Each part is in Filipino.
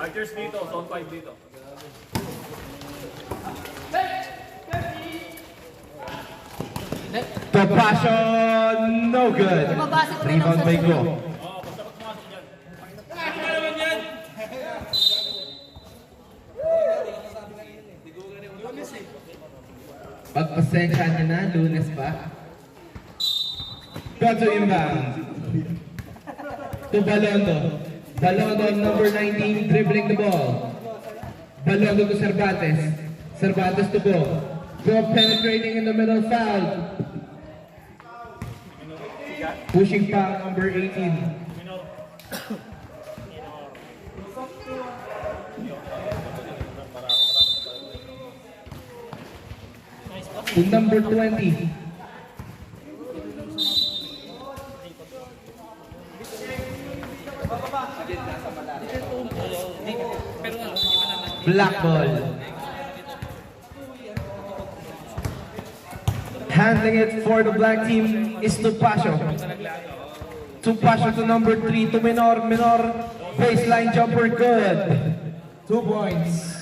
Archers dito, zone 5 dito. The passion, no good. Rebound by Go. Pagpasensya niya na, Lunes pa. Got to inbound. To Balondo. Balondo, number 19, dribbling the ball. Balondo to Cervantes. Cervantes to Go. Go penetrating in the middle, foul. Pushing foul, number 18. To number 20. Black ball. Handling it for the black team is Tupacio. Tupacio to number 3, to Menor. Menor, baseline jumper, good. 2 points.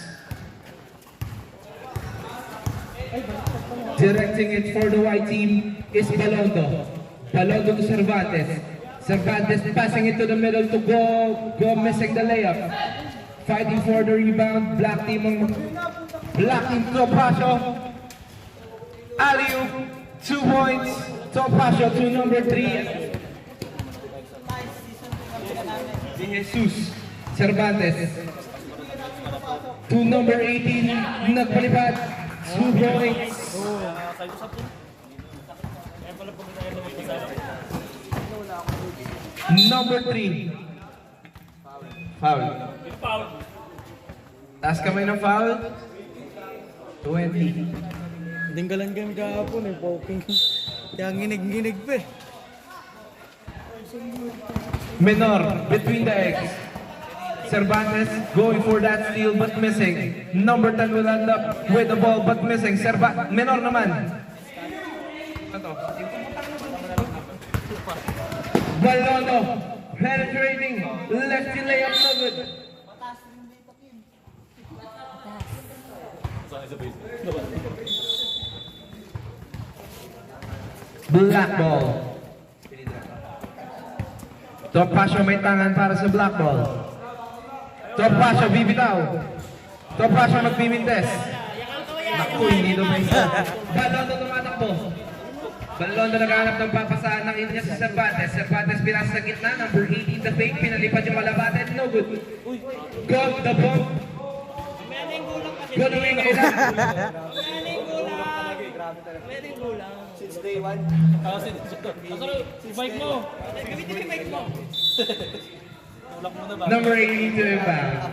Directing it for the white team is Balondo. Balondo to Cervantes. Cervantes passing it to the middle to Go. Go missing the layup. Fighting for the rebound. Black team Tupacio. Alley-oop, 2 points. Tupacio to number 3. De Jesus. Cervantes. To number 18. Nagpalipad. 2 points. Number 3. Foul. Taas kamay ng foul. 20. Dinggalan kami kahapon eh, poking. Kaya nginig-nginig pa eh. Menor, between the eggs. Cervantes going for that steal but missing. Number 10 will end up with the ball but missing. Menor naman. Balondo penetrating. Lefty layup, no good. Black ball. Tupacio may tangan para sa black ball. Tupacio bibitaw. Tupacio magbimintes. Naku, hindi na may isa. Balondo tumatakbo. Balondo naghanap ng papasahan ng niya sa Cervantes. Cervantes pinasa sa gitna. Number 18 the fake. Pinalipad yung malabatin. No good. Go the bump. Go the wing. Pwede gulang. Since day 1. Si Mike mo. Gamitin mo yung mic mo. Number 18 to inbound.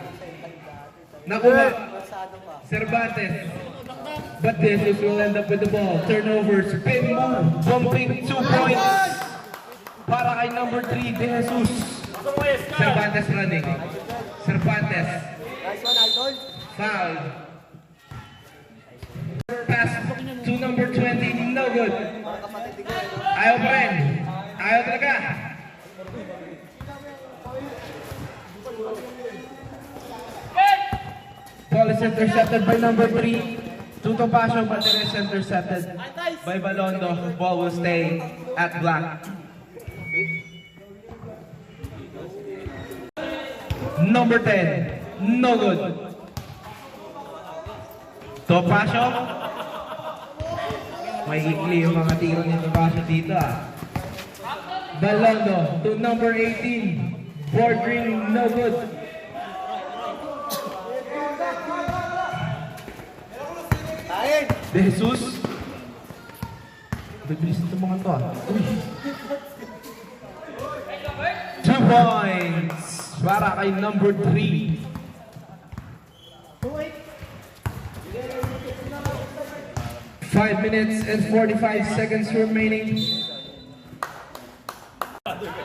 Nakuha. Cervantes. But Jesus will end up with the ball. Turnover, spin move, bumping 2 points. Para kay number 3, De Jesus. Cervantes running. Cervantes. Nice one, Idol. Foul. Pass to number 20, no good. Ayaw pa rin. Ayaw talaga. Ball is intercepted by number 3. Tupacio, but it is intercepted by Balondo. Ball will stay at black. Number 10, no good. Tupacio. May ikli yung mga tiro ni Tupacio dito ah. Balondo to number 18. Bordering, no good. De Jesus. Bibilis ito mga to ah. 2 points para kay number 3. Five minutes and 45 seconds remaining.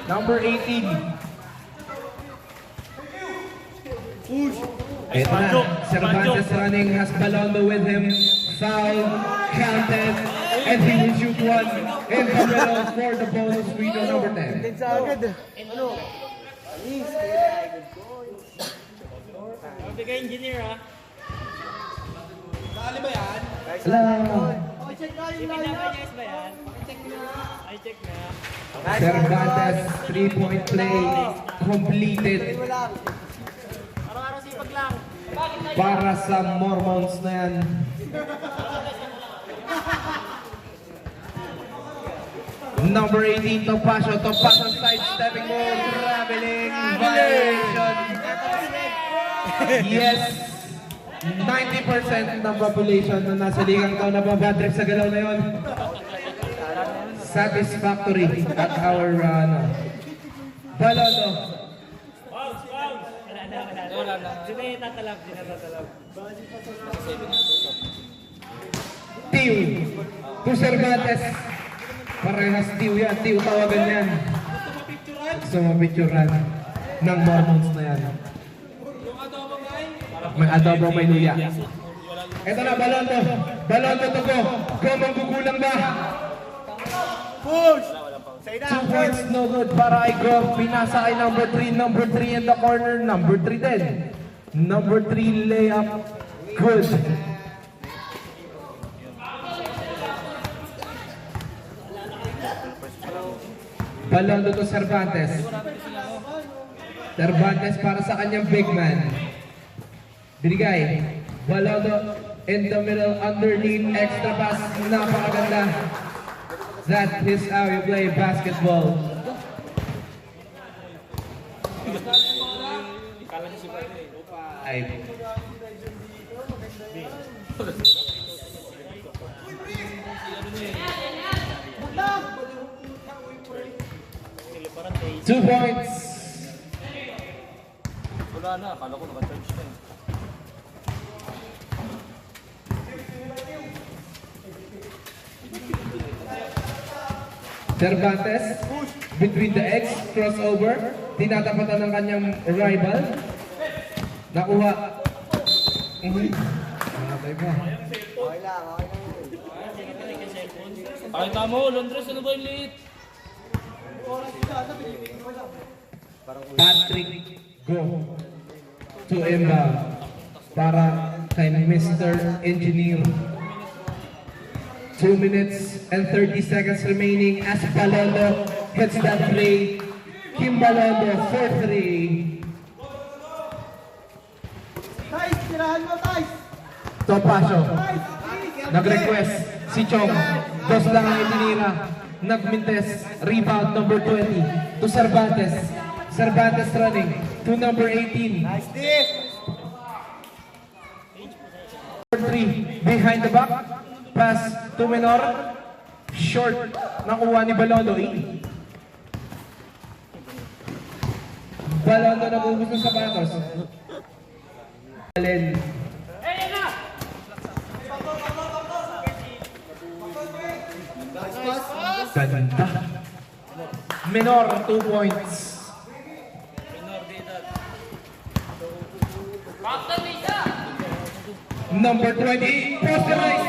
Number 18. Ito na. Cervantes running, has Balondo with him. Foul, counted, and he will shoot one in the middle for the bonus free throw number 10. Sa agad eh. Ano? Alis, kaya good points. Sabi ka engineer ha. Nice Wala. one, Idol. Pinapanyas ba yan? I check na. Nice one, Cervantes, Idol. 3-point play completed Mo lang. Araw-araw sipag lang. para sa Mormons na yan. Number 18, Topacio sidestepping move, traveling violation. Yes, 90% ng population na nasa ligang taon na babadrip sa galaw na yon. Satisfactory at our Balondo. Wala na. Sino yung tatalab? Tiw to Cervantes. Parehas Tiw yan. Tiw tawagan yan. Gusto mapicturan ng Mormons na yan. May adobo, may luya. Ito na, Balondo. Balondo to go. Go, manggugulang ba? Push! Say na, 2 points, no good para kay Go. Pinasa kay number 3. Number 3 in the corner. Number 3 din. Number 3 layup. Good. Balondo to Cervantes. Cervantes para sa kanyang big man. Binigay. Balondo in the middle, underneath, extra pass. Napakaganda. That is how you play basketball. Ay. Two points. Wala na, akala ko naka-charge na. Cervantes, between the X, crossover, tinatapatan ng kanyang rival. Nakuha. Okay pa. Okay lang, okay lang. Pakita mo, Londres, ano ba yung liit? Patrick, go to inbound para kay Mr. Engineer. 2 minutes and 30 seconds remaining as Balondo hits that play. Kim Balondo for 3. Guys, tirahan mo, guys! Topacio. Nag-request si Chong. Dos lang ang itinira. Nagmintes. Rebound number 20 to Cervantes. Cervantes running to number 18. Nice dip! Number 3 behind the back. Pass to Menor. Short. Nakuha ni Balondo. Balondo nabubos ng sapatos. Allen. Ganda. Menor, 2 points. Number 20, posterize.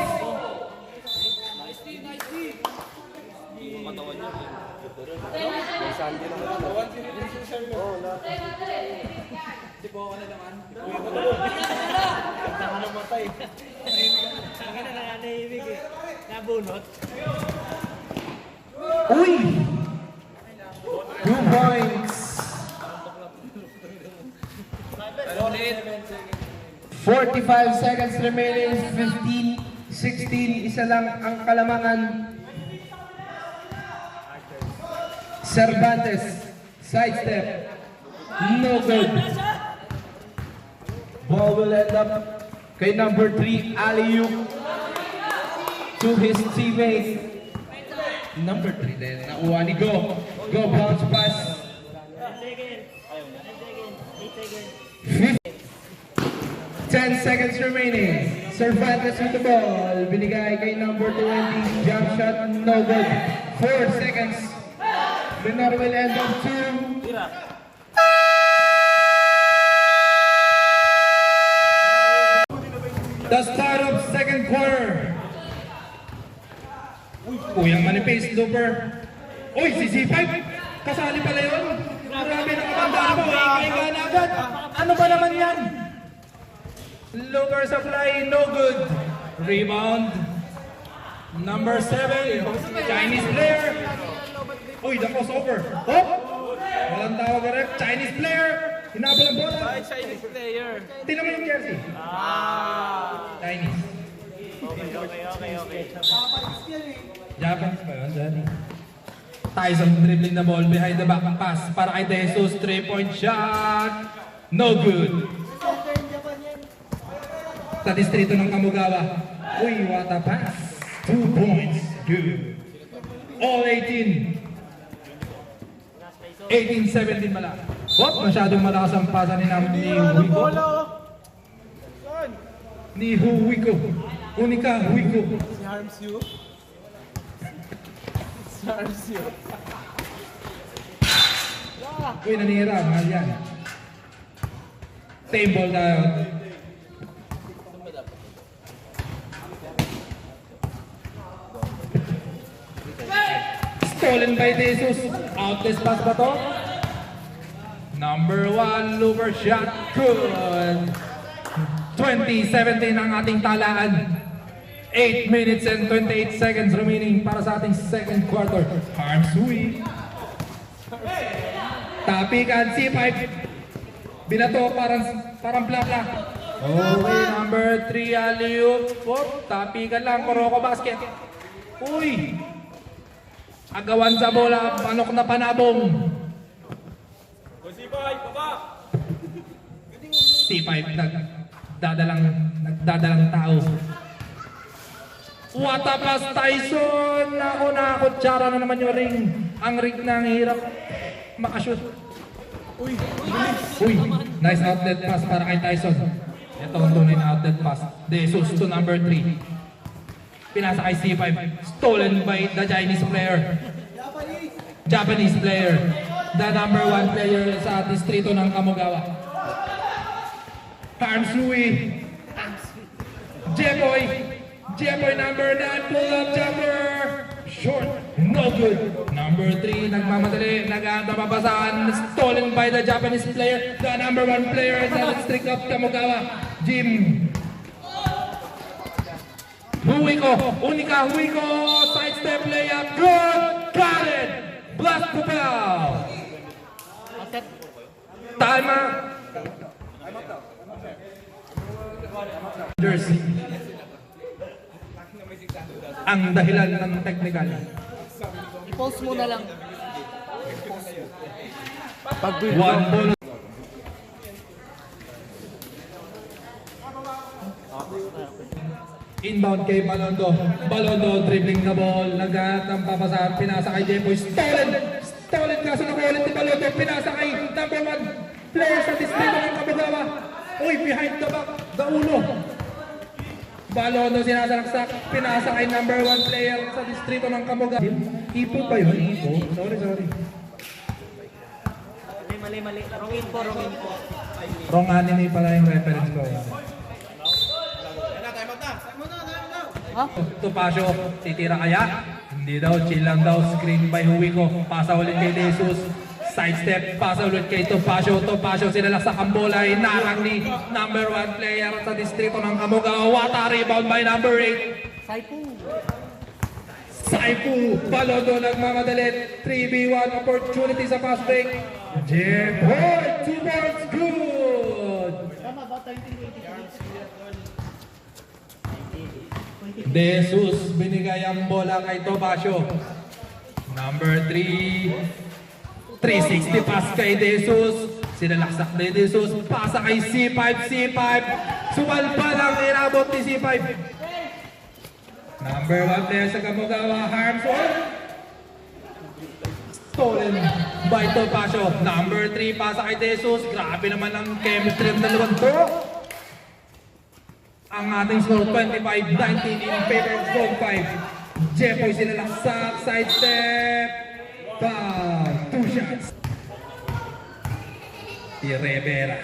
Nabunot. Uy! 2 points. 45 seconds remaining. 15, 16. Isa lang ang kalamangan. Cervantes. Sidestep. No good. Ball will end up kay number 3, alley-oop to his teammate. Number 3 din. Nakuha ni Go. Go bounce pass. 10 seconds remaining. Cervantes with the ball. Binigay kay number 20. Jump shot. No good. 4 seconds. Menor will end up 2. The start of second quarter. Uy, ang manipis, Looper. Uy, si C5! Kasali pala yun. Grabe na kapandaan mo. Iinga na agad. Ano ba naman yan? Looper supply, no good. Rebound. Number 7, Chinese player. Uy, the crossover. Hop! Walang tawag na ref. Chinese player. Hinabol ang bola. Chinese player. Tingnan mo yung jersey. Chinese. Japanese pa yun, Johnny. Tyson dribbling the ball behind the back pass para kay Jesus. 3-point shot. No good. Sa distrito ng Kamugawa. Uy, what a pass. 2 points. Good. All 18. 18-17 mala. Wop, masyadong malakas ang pasa ni Huico. Ni Huico. Unika Huico. Si Harms you. Si Harms you. Uy, nanira. Mahal yan. Same ball tayo. Stolen by Jesus. Outless pass ba to? Number 1, Looper shot. Good. 20-17 ang ating talaan. 8 minutes and 28 seconds remaining para sa ating second quarter. Harms Hui. Tapikan, C5. Binato, parang bla-bla. Okay, number 3, alley-oop. Tapikan lang, Kuroko basket. Uy! Agawan sa bola, manok na panabong. C5, nagdadalang tao. What a pass, Tyson! Ako na, kutsara na naman yung ring. Ang ring na ang hirap makashoot. Uy, nice outlet pass para kay Tyson. Ito ang tunay na outlet pass. Jesus to number 3. Pinasa kay C5. Stolen by the Chinese player. Japanese player. The number 1 player sa distrito ng Kamugawa. Harms Hui. Jepoy. Jepoy number 9. Pull up jumper. Short. No good. Number 3. Nagmamadali. Nag-aanda mabasaan. Stolen by the Japanese player. The number 1 player sa district of Kamugawa. Jim. Huico. Unika Huico. Sidestep layup. Good. Got it. Blast the bell. Timer. Jersey. Ang dahilan ng technical. I-post mo na lang. One ball. Inbound kay Balondo. Balondo dribbling the ball. Naghanap ng papasahan. Pinasa kay Jepoy. Stolen! Stolen kaso na ulit ni Balondo. Pinasa kay number 1 player sa distrito ng Kamugawa. Uy, behind the back. The ulo. Balondo sinasalaksak. Pinasa kay number 1 player sa distrito ng Kamugawa. Ipo pa yun? Ipo? Sorry. Mali. Wrong info. Wrong anime pala yung reference ko. Tupasio, titira kaya? Hindi daw, chill lang daw. Screen by Huico. Pasa ulit kay Jesus. Sidestep, pasa ulit kay Tupasio. Tupasio sinalaksak ang bola. Inarang ni number 1 player sa distrito ng Kamugawa. Wata rebound by number 8. Saipu. Balondo nagmamadalit. 3v1 opportunity sa fast break. Jepoy, 2 points, good! Jesus binigay ang bola kay Topasio. Number 3. 360 pass kay Jesus. Sinalaksak ni Jesus. Pasa kay C5. Sumalpa lang inabot ni C5. Number 1 player sa Kamugawa. Harms stolen by Topasio. Number 3 pasa kay Jesus. Grabe naman ang chemistry ng dalawang to. Ang ating score 25-19 in favor of Zone 5. Jepoy sinalaksak, sidestep, foul, 2 shots. Rivera.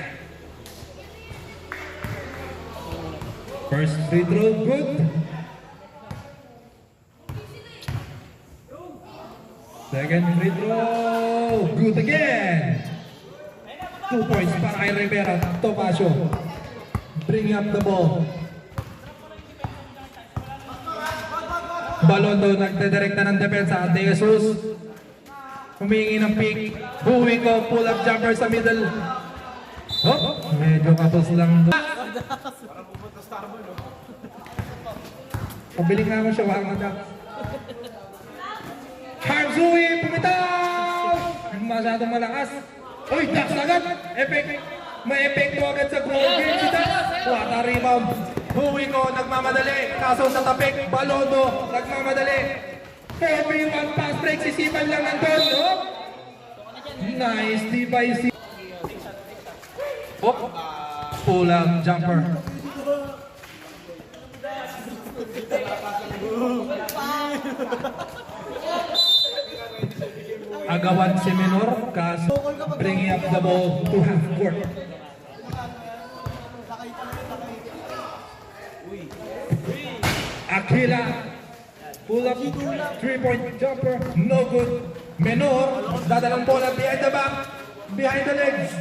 First free throw, good. Second free throw, good again. 2 points para kay Rivera, Topasio. bringing up the ball. Balondo nagdidirekta ng depensa. De Jesus humingi ng pick. Huwiko, pull-up jumper sa middle. Oh, medyo kapos lang. Pabiling nga mo siya, wahang nagak. Harzui, pumitaw! Masyadong malakas. Uy, Dax agad! May epekto agad sa goal game si Dax. Wata rebound. Huwiko, nagmamadali. Kaso sa tapik, Balondo, nagmamadali. 4v1 pass break, sisipan lang nandun. Oh. Nice, di ba isi? Oh, pull-up jumper. Agawan si Menor, kaso bringing up the ball to half court. Aquila, pull up, 3-point jumper, no good. Menor, dadalang bola behind the back, behind the legs.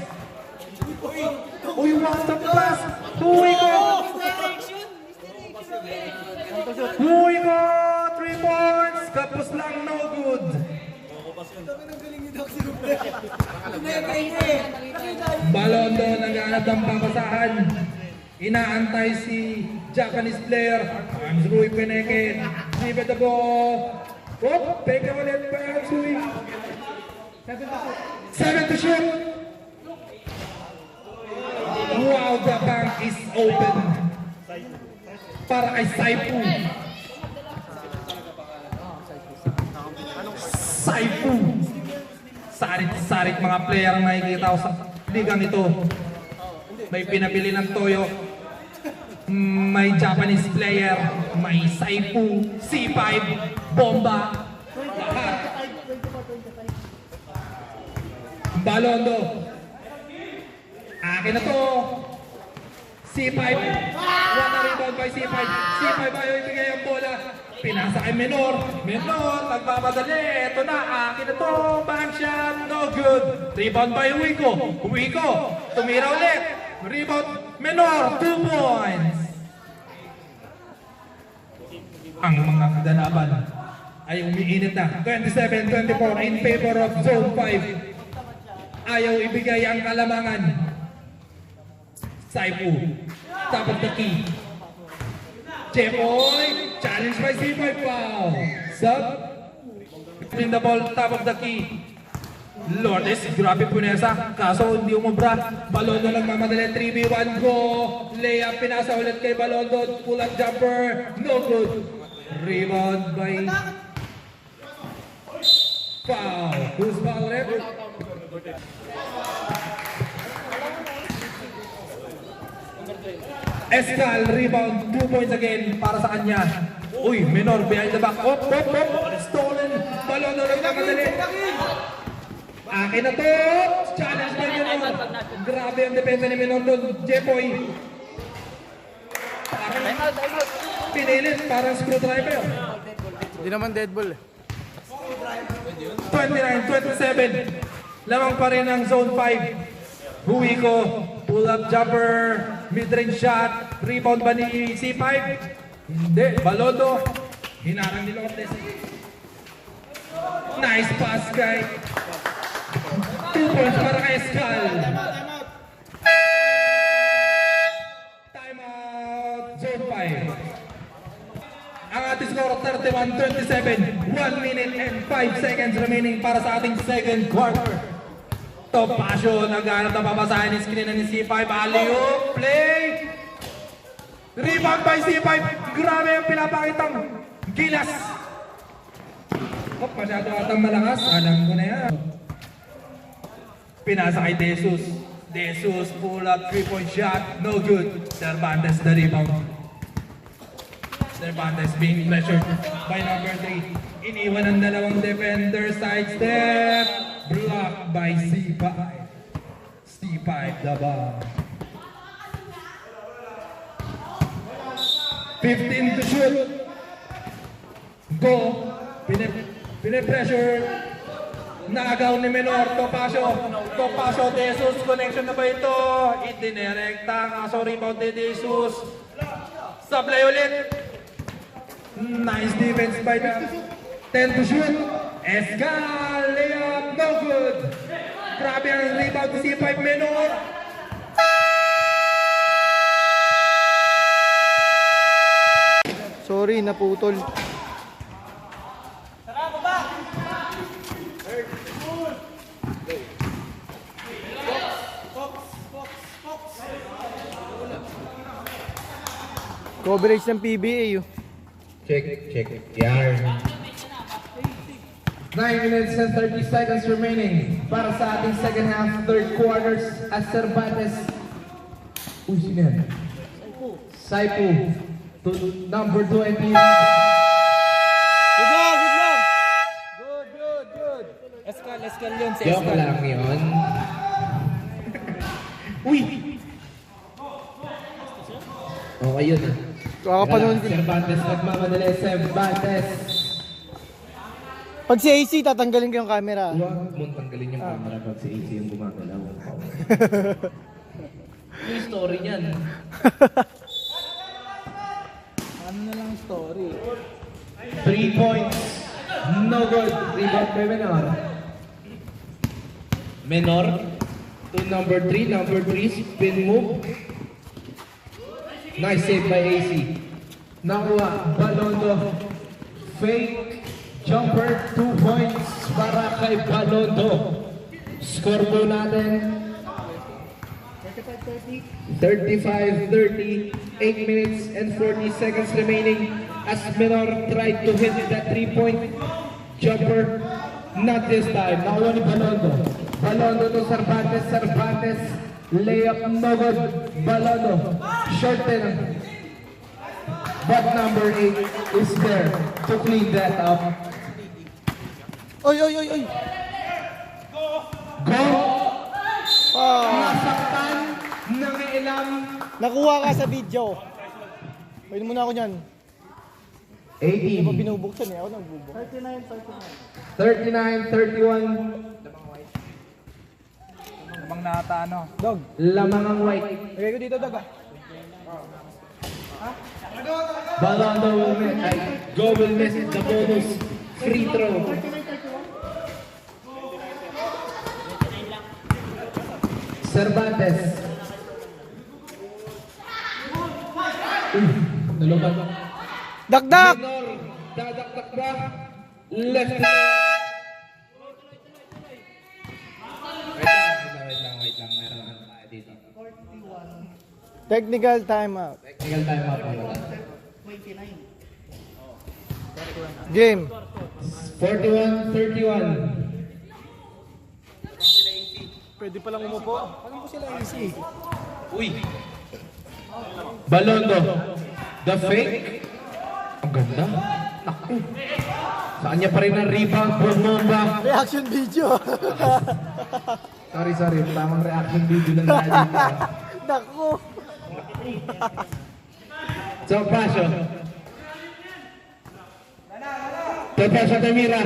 Uy, what's up pass? Huwiko! Huwiko, 3 points, kapos lang, no good. Balondo naghahanap ng papasahan. Inaantay si Japanese player. Hansrui Peneke. Give it the ball. Oh, peke ulit pa Hansrui. 7 to shoot. Wow, the bank is open. Para kay Saifu. Saifu. Sarit-sarit mga player ang nakikita ko sa ligang ito. May pinabili ng Toyo. May Japanese player. May Saifu. C5. Bomba. Lahat. Balondo. Akin na to. C5. One rebound by C5. C5 ayaw ibigay ang bola. Pinasa kay Menor. Menor, nagmamadali. Ito na, akin na to. Back shot, no good. Rebound by Huwiko. Huwiko, tumira ulit. Rebound, Menor, 2 points. Ang mga kaganapan ay umiinit na. 27-24 in favor of Zone 5. Ayaw ibigay ang kalamangan. Saifu, top of the key. Jepoy, challenge by C5 foul. Sub, in the ball, top of the key. Lourdes, grabe punesa. Kaso hindi umubra. Balondo nagmamadali, 3v1 go. Layup, pinasa ulit kay Balondo. Pull up jumper, no good. Rebound by foul. Who's foul rep? Escal, rebound, 2 points again para sa kanya. Uy, Menor behind the back. Op. Stolen. Balondo nagmamadali. Akin na to! Challenge by Menor. Grabe ang depensa ni Menor doon. Jepoy. Pinilit, parang screwdriver. Hindi naman dead ball eh. 29-27. Lamang pa rin ang zone 5. Huwiko, pull-up jumper, mid-range shot, rebound ba ni C5? Hindi, Balondo. Hinarang ni Lourdes. Nice pass kay. 2 points para kay Escal. Time out, zone 5. Ang ating score 31-27. 1 minute and 5 seconds remaining para sa ating second quarter. Topacio, naghanap na papasahin ng screen ni C5. Alley-oop, play! Rebound by C5. Grabe ang pinapakitang gilas. Masyado atang malakas. Alam ko na yan. Pinasa kay De Jesus. De Jesus, pull up, 3-point shot. No good. Cervantes the rebound. Cervantes being pressured by number 3. Iniwan ang dalawang defender, sidestep. Blocked by C5. C5 the ball. 15 to shoot. Go. Pine-pressure. Nagaw ni Menor, Topacio, De Jesus, connection na ba ito? Idinerekta, kaso rebound ni De Jesus. Sablay ulit. Nice defense by the 10 to shoot. Escal, layup, no good. Grabe ang rebound si C5 Menor. Sorry, naputol. Coverage ng PBA. Check. Yarn. 9 minutes and 30 seconds remaining para sa ating second half, third quarters at Cervantes. Sino yan? Saipu. To number 20. Good luck! Good. Escal yun. Si Joke lang yun. Uy! Okay yun ah. Kakapanood din. Cervantes nagmamadali. Cervantes. Pag si AC, tatanggalin ko yung camera. Huwag mong tanggalin yung camera pag si AC yung gumagalaw. Ano yung story niyan? Ano na lang story? 3 points. No good. Rebound by Menor. Menor to number 3. Number 3 spin move. Nice save by AC. Nakuha. Balondo. Fake. Jumper. 2 points para kay Balondo. Score po natin. 35-30, 8 minutes and 40 seconds remaining as Menor tried to hit that 3-point jumper. Not this time. Nakuha ni Balondo. Balondo to Cervantes. Layup no good. Balondo. Short 10. But number 8 is there to clean that up. Oy! Go! Ah, Nasaktan. Nangiilam. nakuha ka sa video. Pwede muna ako niyan. Hindi pa 80. binubuksan eh. Ako nagbubuk. 39-31. Namang nata ano. Dog. Lamang ang white. Lagay ko dito, Dog. Balondo will miss. Go will miss the bonus free throw. Cervantes. Nalubag. Dakdak! Menor. Dadakdak ba? Left. Wait lang. Meron ano tayo dito. Technical timeout. Technical time out. Game. 41-31. Pwede palang umupo. Alam ko sila easy. Uy! Balondo. The fake. Ang ganda. Naku. Sa kanya pa rin ang rebound. Bomba. Reaction video. Sorry. Tamang reaction video lang tayo dito. Naku. Topacio. Tamira.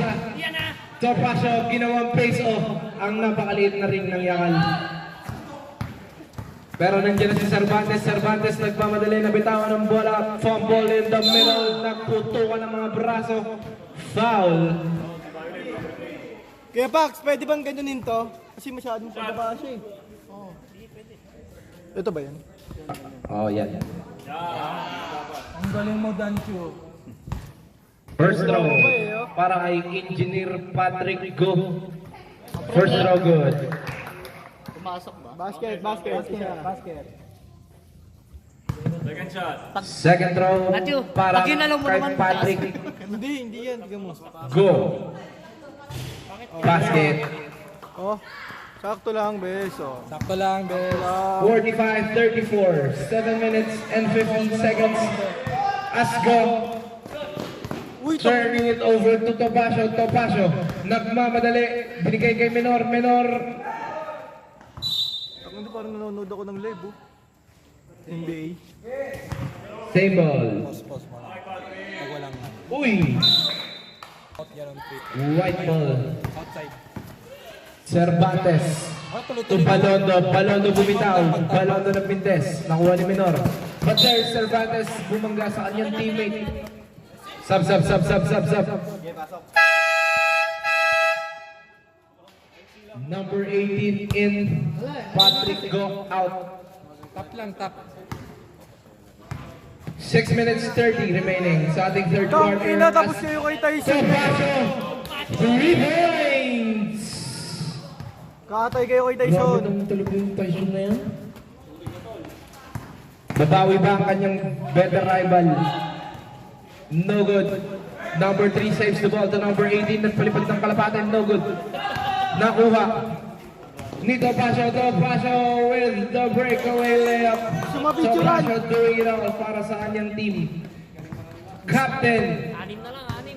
Topacio, ginawang face off ang napakaliit na ring ng Yakal. Pero nandiyan na si Cervantes nagmamadali na bitawan ng bola. Fumble in the middle. Nagputukan ng mga braso. Foul. Kaya Pax, pwede bang ganyanin to? Kasi masyadong pababa siya eh. Oo. Ito ba yan? Oh, yan. Ang galing mo, Dancho. First throw para kay Engineer Patrick Go. First throw good. Basket. Second throw para kay Patrick Hindi yan. Tignan mo. Go. Basket. Oh, sakto lang, bes. Oh. Sakto lang, bes. 45-34. 7 minutes and 15 seconds. As Go Uy, turning it over to Topacio. Nagmamadali. Binigay kay Menor. Ako hindi parang nanonood ako ng live, oh. NBA. Same ball. Pause mo lang. Pag walang Uy! out yan on free. White ball. Outside. Cervantes. To Balondo. Balondo bumitaw. Balondo ng Pintes. Nakuha ni Minor. But there's Cervantes bumangga sa kanyang teammate. Sub. Number 18 in. Patrick go out. Tap lang, tap. 6 minutes 30 remaining sa ating third Tang quarter. ina, tapos kayo kay Tyson. Topacio, 3 points! Kakatay kayo kay Grabe Tyson. naman talaga yung Tyson na yan. Babawi ba ang kanyang better rival? No good. Number 3 saves the ball to number 18. Nagpalipad ng kalapatan. No good. Nakuha. Ni Topacio with the breakaway layup. Sumabidyoran. Topacio doing it all para sa kanyang team. Captain.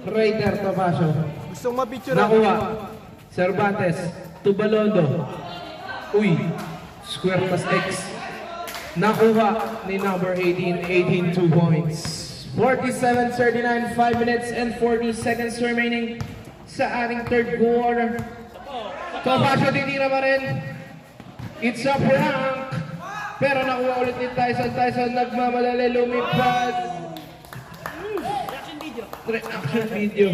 Raider Topacio. Gustong mapicture. Nakuha. Cervantes. To Balondo. Uy. Square plus X. Nakuha ni number 18. 2 points. 47-39. 5 minutes and 40 seconds remaining sa ating third quarter. Topacio titira pa rin. It's a prank. Pero nakuha ulit ni Tyson. Tyson nagmamadali. Lumipad. Reaction video.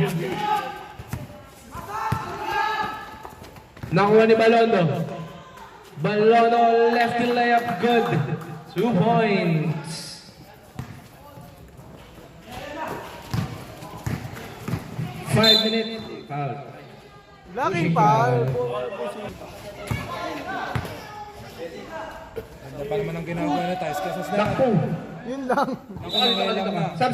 Nakuha ni Balondo. Balondo lefty layup good. 2 points. Five minutes. Foul. Laking foul. Ano pa naman ang ginagawa na tayo? Kasi sa Nakpo. Yun lang. Ako na lang na. Sab.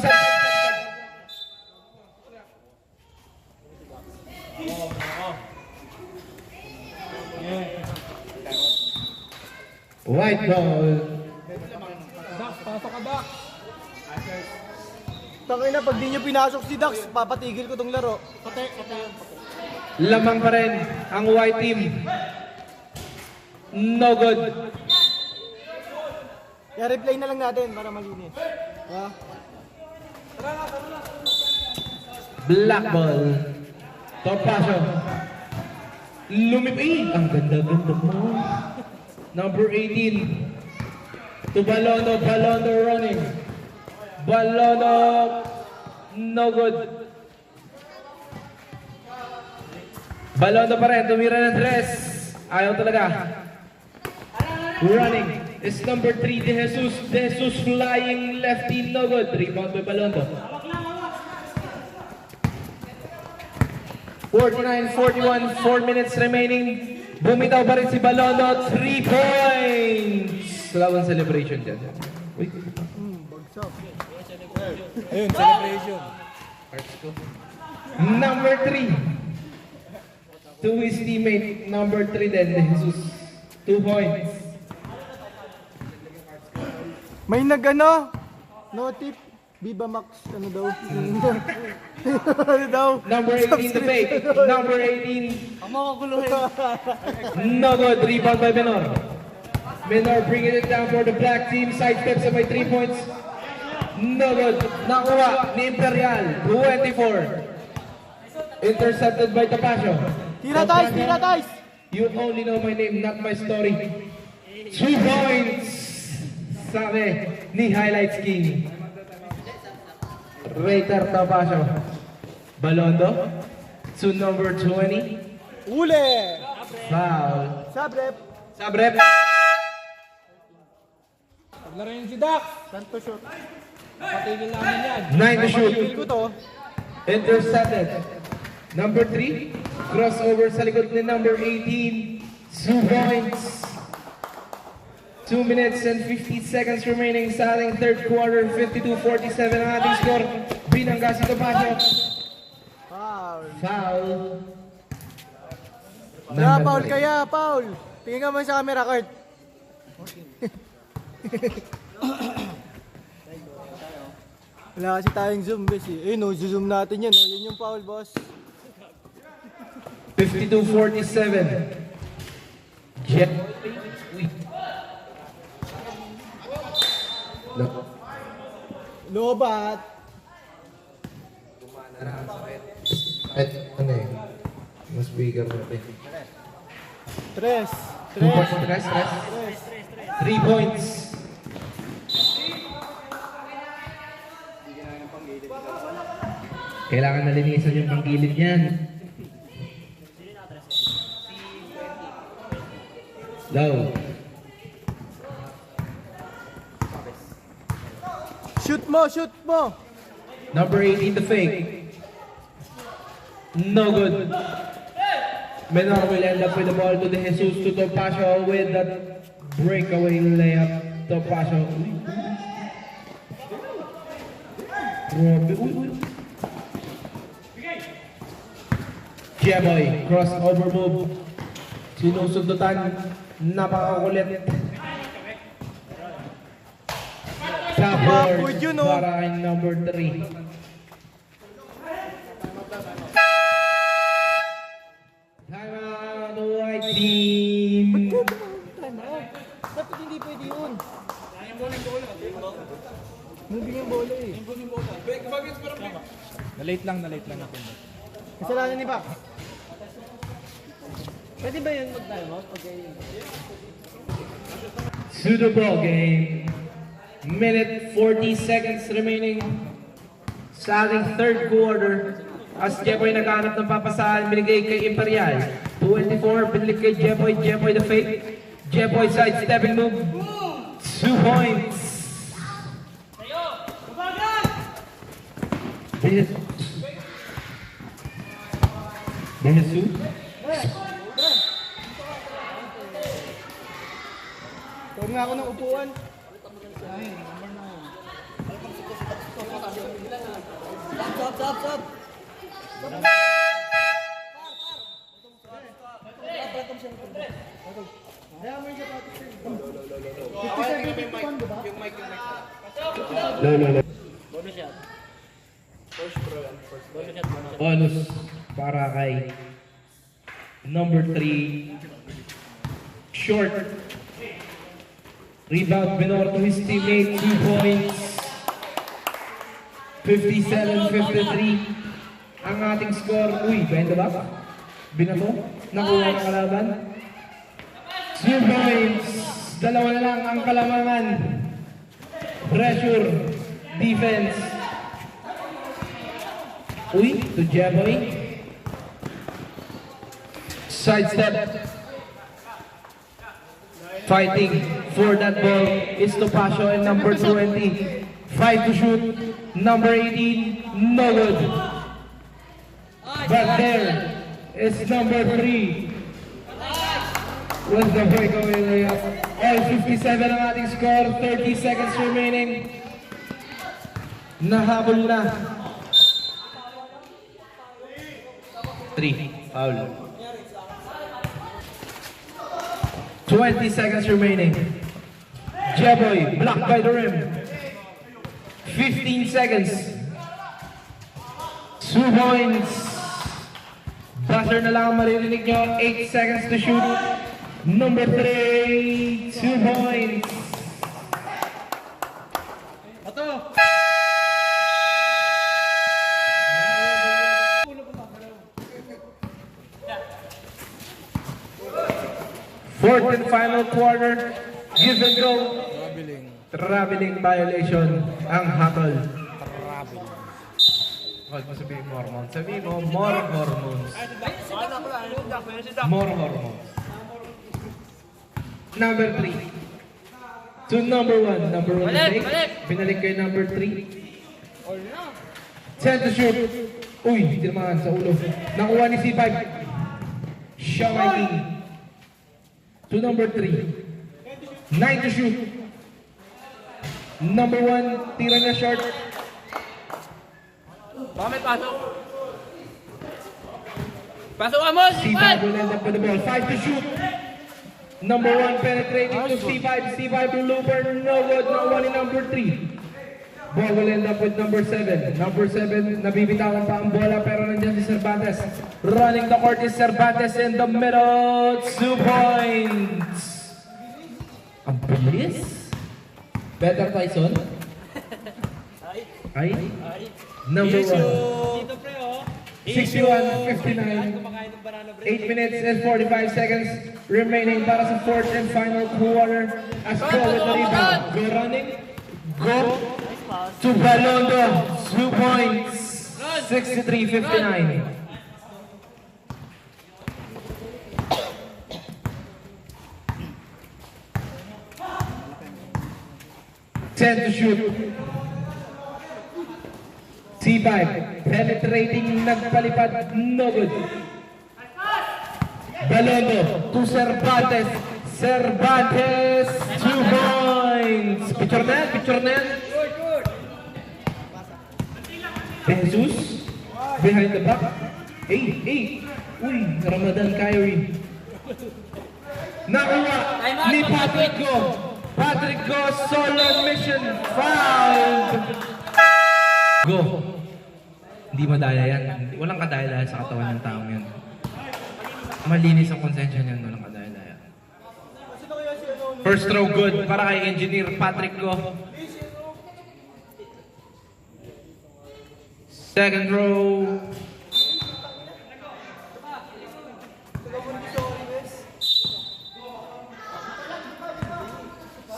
White ball. Dak, pasok ka, Dak. Tangin na, pag di nyo pinasok si Dax, papatigil ko tong laro. Lamang pa rin ang white team. No good. Kaya replay na lang natin para malinis. Ha? Black ball. Topacio. Lumipi. Ang ganda-ganda mo. Number 18. To Balondo. Balondo running. Balondo. No good. Balondo pa rin. Tumira ng tres. Ayaw talaga. Running. Is number 3. De Jesus. De Jesus flying lefty. No good. Rebound by Balondo. 49-41, 4 minutes remaining. Bumitaw pa rin si Balondo, 3 points! Laban celebration dyan. Uy, Bagsak. Ayun, celebration. number 3. To his teammate, number 3 din, De Jesus. 2 points. May nagano? No tip. Viva Max, ano daw? Ano daw? Number 18 to fake. Number 18. Ang mga kuluhin. No good. Rebound by Menor. Menor bringing it down for the black team. Side steps by 3 points. No good. Nakuha ni Imperial. 24. Intercepted by Topacio. Tira tayo, tira tayo! You only know my name, not my story. 2 points. Sabi ni Highlights King. Raider Topacio. Balondo. To number 20. Uli! Foul. Sabrep. Sabrep. Paglaro yun si Dak. Santo shot. Patigil namin yan. 9 to shoot. Feel ko to. Intercepted. Number 3. Crossover sa likod ni number 18. 2 points. 2 minutes and 50 seconds remaining sa ating third quarter. 52-47 ang ating score. Binangga si Topacio. Foul. Foul. Kaya, Paul, kaya, Paul. Tingin ka man sa camera, Kurt. Wala kasi tayong zoom, boss eh. Eh, no, zoom natin yan, no. Yan yung foul, boss. 52-47. Jet. Lobat. At ano eh, mas bigger natin. Tres. 2 points, 3 points. Kailangan nalinisan yung panggilid niyan. Low. Shoot mo, shoot mo. Number 18, the fake. No good. Menor will end up with the ball to the Jesus to Topacio with that breakaway layup. Topacio. Grabe. Jeboy, crossover move. Sinusundutan. Napakakulit. Backward yun, oh. Para kay number 3. Time out, white team. Time out. Dapat hindi pwede yun. Moving yung bola eh. Na-late lang ako. Kasalanan ni Pak. Pwede ba yun mag-time out? To the ball game. Minute 40 seconds remaining sa ating third quarter. As Jeboy naghanap ng papasahan, binigay kay Imperial. 24, binigay kay Jeboy. Jeboy the fake. Jeboy sidestepping move. 2 points. Benesu. Huwag nga ako ng upuan. Stop. No. Bonus para kay number 3. Short. Rebound Menor to his teammate. 2 points. 57-53 ang ating score. Uy, benda ba? Binato? Nakuha ng kalaban. 2 points. Dalawa na lang ang kalamangan. Pressure. Defense. Uy, to Jeboy. Sidestep. Fighting for that ball is Topacio and number 20. 5 to shoot. Number 18, no good. But there is number 3. With the breakaway layup. All 57 ang ating score. 30 seconds remaining. Nahabol na. 3. Foul. 20 seconds remaining. Jeboy, blocked by the rim. 15 seconds. 2 points. Buzzer na lang ang maririnig nyo. 8 seconds to shoot. Number 3, 2 points. Ato! Fourth and final quarter. Give and go. Traveling. Traveling violation ang hatol. Huwag mo sabihin hormones. Sabihin mo, more hormones. More hormones. Number 3. To number 1. Number 1 mistake. Binalik kay number 3. 10 to shoot. Uy, tinamaan sa ulo. Nakuha ni C5. Shamaking. To number 3. 9 to shoot. Number 1, tira na short. Baka may pasok. Pasok ka mo, C5 will end up with the ball. 5 to shoot. Number 1 penetrating to C5. C5 looper, no good. Nakuha ni number 3. Ball will end up with number 7. Number 7, nabibitawan pa ang bola pero nandiyan si Cervantes. Running the court is Cervantes in the middle. 2 points. Ang bilis. Better Tyson. Ay. Number 1. 61-59. 8 minutes and 45 seconds remaining para sa fourth and final quarter. As Go with the rebound. Go running. Go to Balondo. 2 points. 63-59. 10 to shoot. C5, penetrating, nagpalipad, no good. Balondo to Cervantes. Cervantes, 2 points. Picture na yan. Jesus, behind the back. Hey. Uy, Ramadan Kyrie. Nakuha ni Patrick Go. Patrick Go, solo mission, fouled. Go. Hindi madaya yan. Walang kadaya-daya sa katawan ng taong yan. Malinis ang konsensya niyan, walang kadaya-daya. First throw good para kay Engineer Patrick Go. Second throw.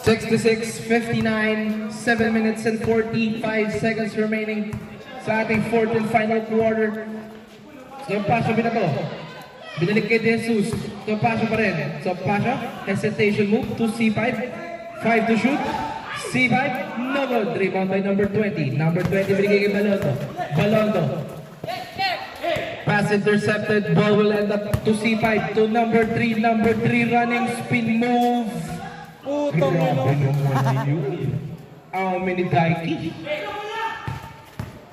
(66-59), 7 minutes and 45 seconds remaining sa ating fourth and final quarter. So, pasyo binato. Binalik kay Jesus. So, pasyo pa rin. So, pasyo. Hesitation move to C5. 5 to shoot. C5. No good. Rebound by number 20. Number 20 binigay kay Balondo. Pass intercepted. Ball will end up to C5. To number 3. Number 3 running spin move. Putong Grabe naman yun. How many Daiki?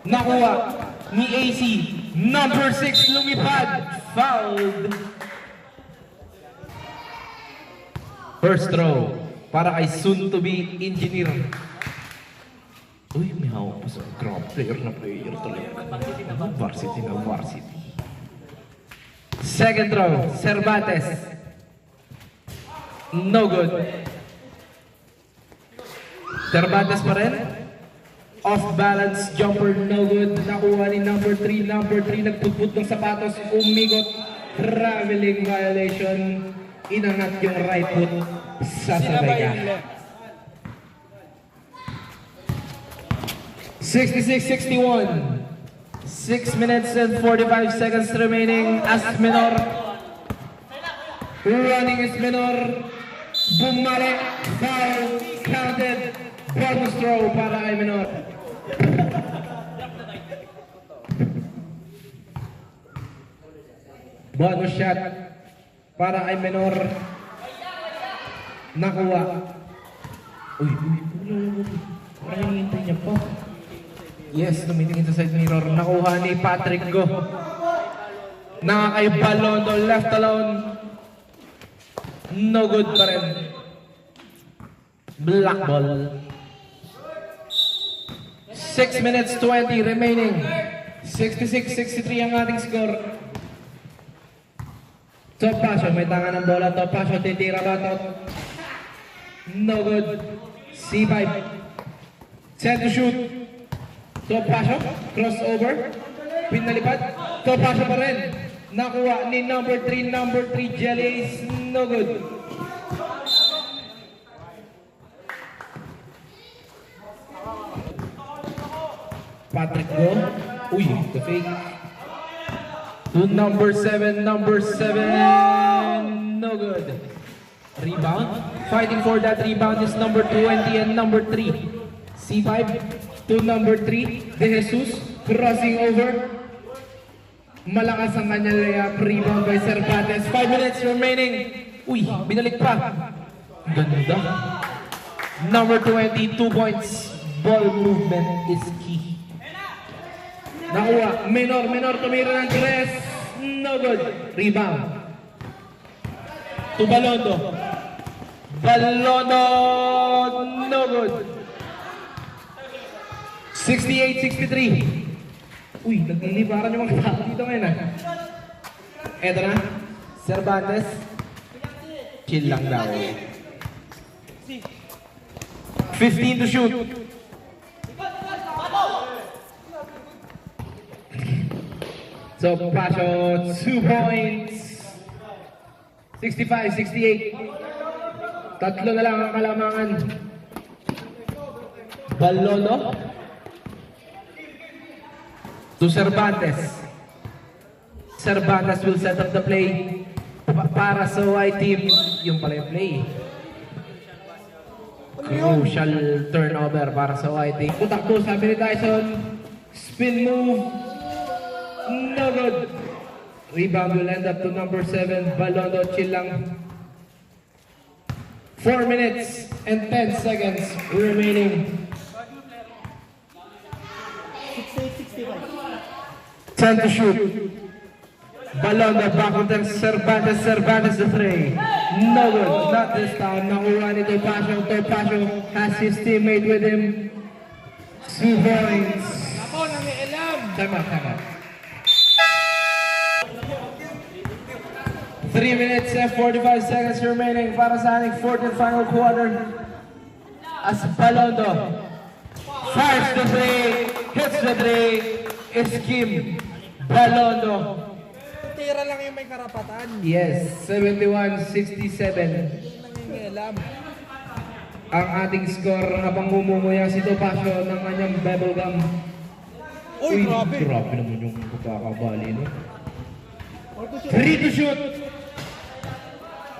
Nakuha ni AC. Number 6 lumipad. Fouled. First throw para kay soon to be Engineer. Uy, may hawak pa sa grab. Player talaga. Varsity. Second throw, Cervantes. No good. Cervantes pa rin. Off balance jumper, no good. Nakuha ni number 3. Number 3 nagputput ng sapatos, umigot. Traveling violation. Inangat yung right foot sa sabay. 66-61. 6 minutes and 45 seconds remaining. As Menor. Running is Menor. Bumalik. Foul. Counted. Bonus throw para kay Menor. Bonus shot para kay Menor. Nakuha. Uy. Parang hintay niya pa. Yes, tumitingin sa side mirror. Nakuha ni Patrick Go. Nakakay Balondo, left alone. No good pa rin. Black ball. 6 minutes 20 remaining. 66-63 ang ating score. Top passion, may tanga ng bola. Top passion, titira ba ito? No good. C5. Set to shoot. Top passion, crossover. Pinalipad. Top passion pa rin. Nakuha ni number 3 Jellies. No good. Patrick Go. Uy, the fake. To number 7. No good. Rebound. Fighting for that rebound is number 20 and number 3. C5 to number 3. De Jesus crossing over. Malakas ang kanyang layup. Rebound by Cervantes. 5 minutes remaining. Uy, binalik pa. Ganda. Number 20, 2 points. Ball movement is key. Nakuha. Menor tumira ng 3. No good. Rebound. To Balondo. No good. 68-63. Uy, naglilibaran yung mga tao dito ngayon ah. Eto na. Cervantes. Chill lang daw. 15 to shoot. Topacio, 2 points. 65-68. Tatlo na lang ang kalamangan. Balondo. To Cervantes. Cervantes will set up the play para sa white team. Yung pala yung play. Crucial turnover para sa white team. Putakbo, sabi ni Tyson. Spin move. No good. Rebound will end up to number 7. Balondo, chill lang. 4 minutes and 10 seconds remaining. 10 to shoot. Balondo back on the Cervantes. Cervantes the 3. No good. Not this time. Nakuha ni Topacio. Topacio has his teammate with him. 2 points. Ako, nangialam. Tama. 3 minutes and 45 seconds remaining para sa ating fourth and final quarter. As Balondo fires the 3, hits the 3, is Kim Balondo. Tira lang yung may karapatan. Yes, 71-67 Nangialam. ang ating score habang umumuya si Topacio ng kanyang bubblegum. Uy, grabe. Grabe naman yung pagkakabali, no? 3 to shoot.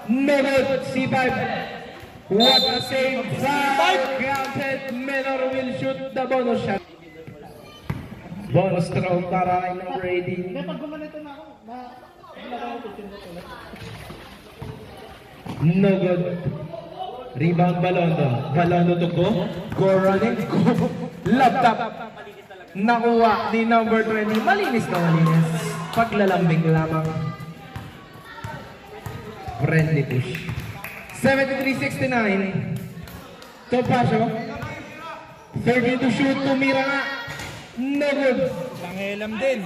No good. C5. What a save. 5 counted. Menor will shoot the bonus shot. Bonus round para kay number 18. No good. Rebound Balondo. Balondo to go. Go running. Go. Laptop. Nakuha ni number 20. Malinis na malinis. Paglalambing lamang. Friendly push. 73-69. Topacio. 30 to shoot. Tumira nga. No good. Nangialam din.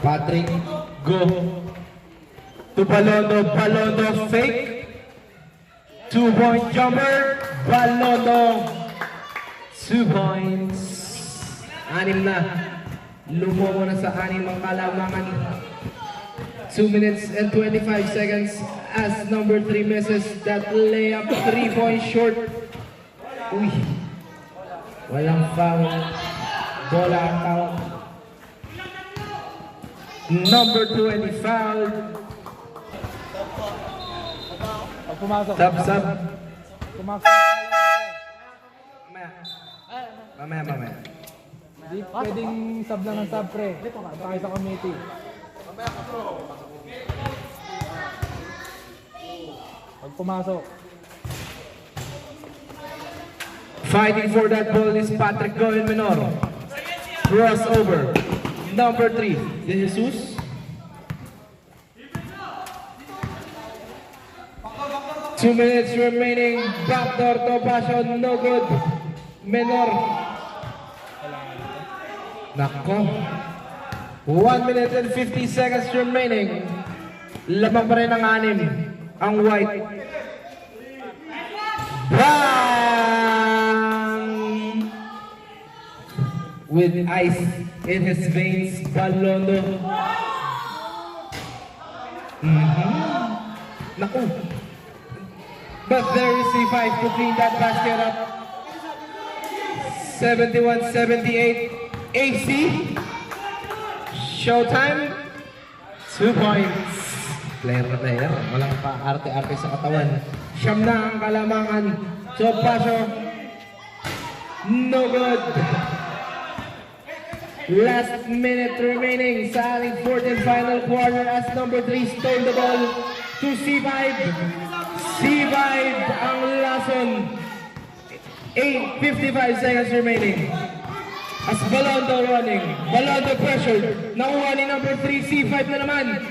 Patrick. Go. To Balondo. Balondo fake. 2-point jumper. Balondo. 2 points. 6 na. Lumobo na sa 6 ang kalamangan. 2 minutes and 25 seconds as number 3 misses that layup 3-point short. Uy. Walang foul. Bola ang tawag. Number 20 fouled. Pag pumasok. Sub. Pumasok. Mamaya. Hindi pwedeng sub lang ng sub, pre. Tayo sa committee. Pag pumasok. Fighting for that ball is Patrick Goen Menor. Crossover. Number 3, De Jesus. Two minutes remaining. Backdoor Topacio, no good. Menor. Nako. 1 minute and 50 seconds remaining. Lamang pa rin ang 6. Ang white. Bang! With ice in his veins, Balondo. Naku. But there is C5 to clean that basket up. 71-78. AC. Showtime. 2 points. Player. Walang pa arte-arte sa katawan. Siyam na ang kalamangan. Topacio. No good. Last minute remaining sa ating fourth and final quarter as number 3 stole the ball to C5. C5 ang lason. 8:55 seconds remaining. As Balondo running. Balondo pressured. Nakuha ni number 3. C5 na naman.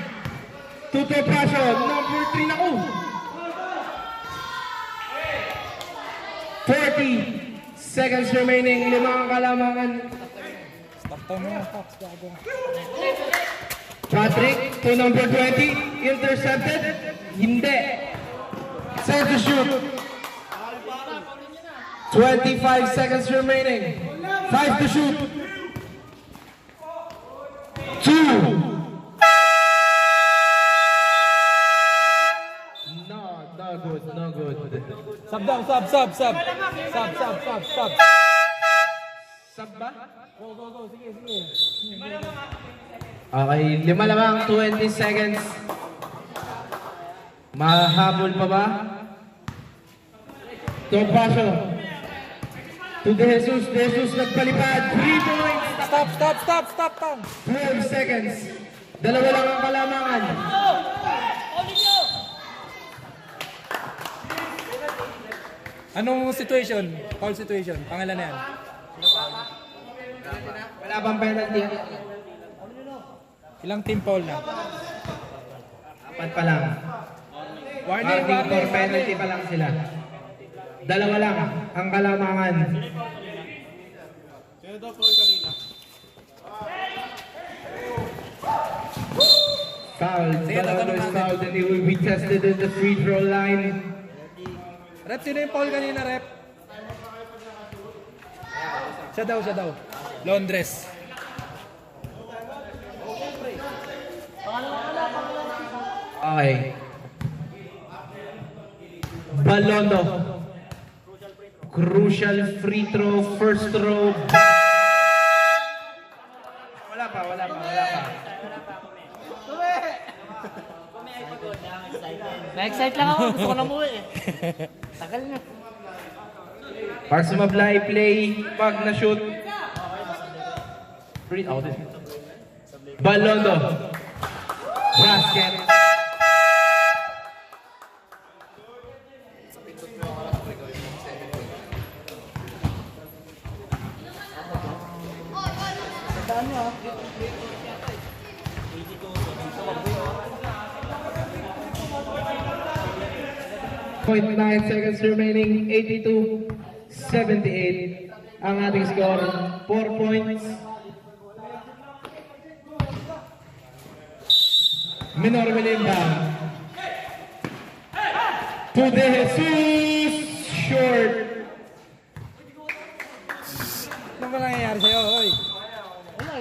To Topacio. Number 3 naku. 40 seconds remaining. 5 ang kalamangan. Takto mo yung Fox. Gago. Patrick to number 20. Intercepted. Hindi. Set to shoot. 25 seconds remaining. 5 to shoot. 2. No good, no good. Sub daw, sub. Sub. Sub ba? Go. Sige. Okay, 5 lamang, 20 seconds. Mahabol pa ba? Topacio. To De Jesus nagpalipad. 3 points. Stop. 12 seconds. 2 lang ang kalamangan. Anong situation? Foul situation. Pangalan na yan. Wala bang penalty? Ilang team foul na? 4 pa lang. Warning for penalty pa lang sila. 2 lang ang kalamangan. Foul. Balado is fouled and he will be tested at the free throw line. Rep, sino yung foul kanina, Rep? Siya daw. Londres. Okay. Balondo. Crucial free throw, first throw. Wala pa. Na-excite lang ako. Gusto ko na umuwi eh. Tagal na. Pag sumablay, play. Pag na-shoot. Free out. Balondo. Basket. .9 seconds remaining, 82-78 ang ating score, 4 points. Minor Melinda. To De Jesus, short. Ano ba nangyayari sa'yo, hoy? Wala,